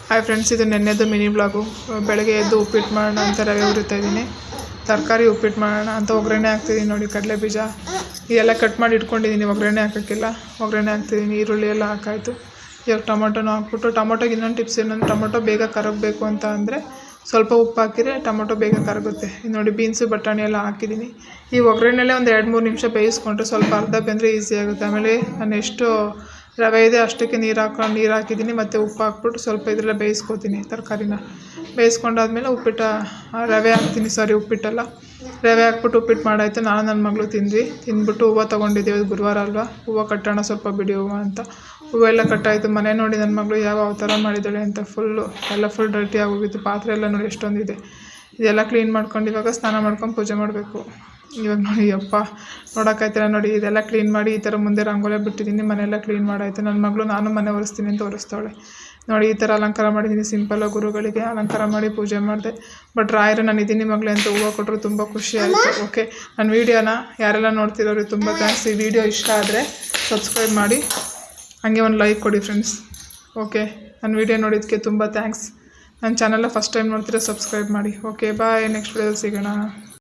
Hi friends, ಇದು ನೆನ್ನೆದು mini blog. ಬೆಳಗ್ಗೆ ಎದ್ದು ಉಪ್ಪಿಟ್ಟು ಮಾಡೋಣ ಅಂತ ರವೆ ಹುರಿತಾ ಇದ್ದೀನಿ. ತರಕಾರಿ ಉಪ್ಪಿಟ್ಟು ಮಾಡೋಣ ಅಂತ ಒಗ್ಗರಣೆ ಹಾಕ್ತಿದ್ದೀನಿ. ನೋಡಿ, ಕಡಲೆ ಬೀಜ ಇದೆಲ್ಲ ಕಟ್ ಮಾಡಿ ಇಟ್ಕೊಂಡಿದ್ದೀನಿ. ಒಗ್ಗರಣೆ ಹಾಕೋಕ್ಕಿಲ್ಲ, ಒಗ್ಗರಣೆ ಹಾಕ್ತಿದ್ದೀನಿ. ಈರುಳ್ಳಿ ಎಲ್ಲ ಹಾಕಾಯಿತು. ಇವಾಗ ಟೊಮೊಟೊನೂ ಹಾಕ್ಬಿಟ್ಟು, ಟೊಮೊಟೊಗೆ ಇನ್ನೊಂದು ಟಿಪ್ಸ್ ಏನಂದ್ರೆ, ಟೊಮೊಟೊ ಬೇಗ ಕರಗಬೇಕು ಅಂತ ಅಂದರೆ ಸ್ವಲ್ಪ ಉಪ್ಪು ಹಾಕಿದರೆ ಟೊಮೊಟೊ ಬೇಗ ಕರಗುತ್ತೆ. ನೋಡಿ, ಬೀನ್ಸು ಬಟಾಣಿ ಎಲ್ಲ ಹಾಕಿದ್ದೀನಿ. ಈ ಒಗ್ಗರಣೆಲ್ಲೇ ಒಂದು 2-3 ನಿಮಿಷ ಬೇಯಿಸ್ಕೊಂಡ್ರೆ ಸ್ವಲ್ಪ ಅರ್ಧ ಬೆಂದರೆ ಈಸಿ ಆಗುತ್ತೆ. ಆಮೇಲೆ ನಾನು ಎಷ್ಟು ರವೆ ಇದೆ ಅಷ್ಟಕ್ಕೆ ನೀರು ಹಾಕಿದ್ದೀನಿ. ಮತ್ತು ಉಪ್ಪು ಹಾಕ್ಬಿಟ್ಟು ಸ್ವಲ್ಪ ಇದೆಲ್ಲ ಬೇಯಿಸ್ಕೊತೀನಿ. ತರಕಾರಿನ ಬೇಯಿಸ್ಕೊಂಡಾದ್ಮೇಲೆ ರವೆ ಹಾಕ್ತೀನಿ. ಉಪ್ಪಿಟ್ಟಲ್ಲ, ರವೆ ಹಾಕ್ಬಿಟ್ಟು ಉಪ್ಪಿಟ್ಟು ಮಾಡಾಯಿತು. ನಾನು ನನ್ನ ಮಗಳು ತಿಂದ್ಬಿಟ್ಟು ಹೂವು ತೊಗೊಂಡಿದ್ದೀವಿ. ಗುರುವಾರ ಅಲ್ವಾ, ಹೂವು ಕಟ್ಟೋಣ, ಸ್ವಲ್ಪ ಬಿಡಿ ಹೂವು ಅಂತ. ಹೂವೆಲ್ಲ ಕಟ್ಟಾಯಿತು. ಮನೆ ನೋಡಿ ನನ್ನ ಮಗಳು ಯಾವ ಥರ ಮಾಡಿದ್ದಾಳೆ ಅಂತ ಫುಲ್ ಡರ್ಟಿ ಆಗೋಗಿತ್ತು. ಪಾತ್ರೆ ಎಲ್ಲ ನೋಡಿ ಎಷ್ಟೊಂದಿದೆ. ಇದೆಲ್ಲ ಕ್ಲೀನ್ ಮಾಡ್ಕೊಂಡು ಇವಾಗ ಸ್ನಾನ ಮಾಡ್ಕೊಂಡು ಪೂಜೆ ಮಾಡಬೇಕು. ಇವಾಗ ನೋಡಿ, ಯಪ್ಪ ನೋಡೋಕ್ಕಾಯ್ತಿಲ್ಲ. ನೋಡಿ, ಇದೆಲ್ಲ ಕ್ಲೀನ್ ಮಾಡಿ ಈ ಥರ ಮುಂದೆ ರಂಗೋಲೆ ಬಿಟ್ಟಿದ್ದೀನಿ. ಮನೆಯೆಲ್ಲ ಕ್ಲೀನ್ ಮಾಡಾಯಿತು. ನನ್ನ ಮಗಳು ನಾನು ಮನೆ ಒರೆಸ್ತೀನಿ ಅಂತ ಒರೆಸ್ತಾಳೆ. ನೋಡಿ, ಈ ಥರ ಅಲಂಕಾರ ಮಾಡಿದ್ದೀನಿ. ಸಿಂಪಲ್ಲಾಗಿ ಗುರುಗಳಿಗೆ ಅಲಂಕಾರ ಮಾಡಿ ಪೂಜೆ ಮಾಡಿದೆ. ಬಟ್ ರಾಯರು ನಾನು ಇದ್ದೀನಿ ಮಗಳೇ ಅಂತ ಹೂವು ಕೊಟ್ಟರು. ತುಂಬ ಖುಷಿ ಆಯಿತು. ಓಕೆ, ನನ್ನ ವೀಡಿಯೋನ ಯಾರೆಲ್ಲ ನೋಡ್ತಿರೋರಿಗೆ ತುಂಬ ಥ್ಯಾಂಕ್ಸ್. ಈ ವಿಡಿಯೋ ಇಷ್ಟ ಆದರೆ ಸಬ್ಸ್ಕ್ರೈಬ್ ಮಾಡಿ, ಹಾಗೆ ಒಂದು ಲೈಕ್ ಕೊಡಿ ಫ್ರೆಂಡ್ಸ್. ಓಕೆ, ನನ್ನ ವೀಡಿಯೋ ನೋಡಿದ್ದಕ್ಕೆ ತುಂಬ ಥ್ಯಾಂಕ್ಸ್. ನನ್ನ ಚಾನಲ್ನ ಫಸ್ಟ್ ಟೈಮ್ ನೋಡ್ತೀರಾ, ಸಬ್ಸ್ಕ್ರೈಬ್ ಮಾಡಿ. ಓಕೆ, ಬಾಯ್. ನೆಕ್ಸ್ಟ್ ವಿಡಿಯೋದಲ್ಲಿ ಸಿಗೋಣ.